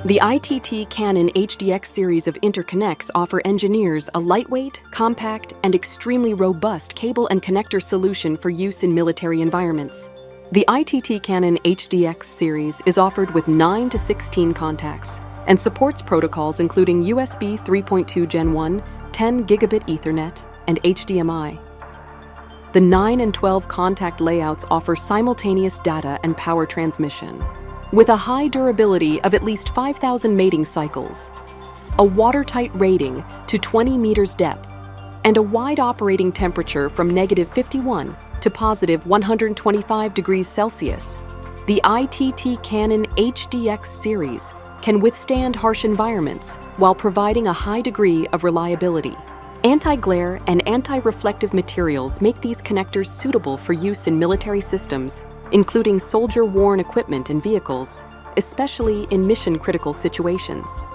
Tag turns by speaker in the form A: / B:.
A: The ITT Cannon HDx series of interconnects offer engineers a lightweight, compact, and extremely robust cable and connector solution for use in military environments. The ITT Cannon HDx series is offered with 9 to 16 contacts and supports protocols including USB 3.2 Gen 1, 10 gigabit Ethernet, and HDMI. The 9 and 12 contact layouts offer simultaneous data and power transmission, with a high durability of at least 5,000 mating cycles, a watertight rating to 20 meters depth, and a wide operating temperature from -51 to +125 degrees Celsius. The ITT Cannon HDx series can withstand harsh environments while providing a high degree of reliability. Anti-glare and anti-reflective materials make these connectors suitable for use in military systems, including soldier-worn equipment and vehicles, especially in mission-critical situations.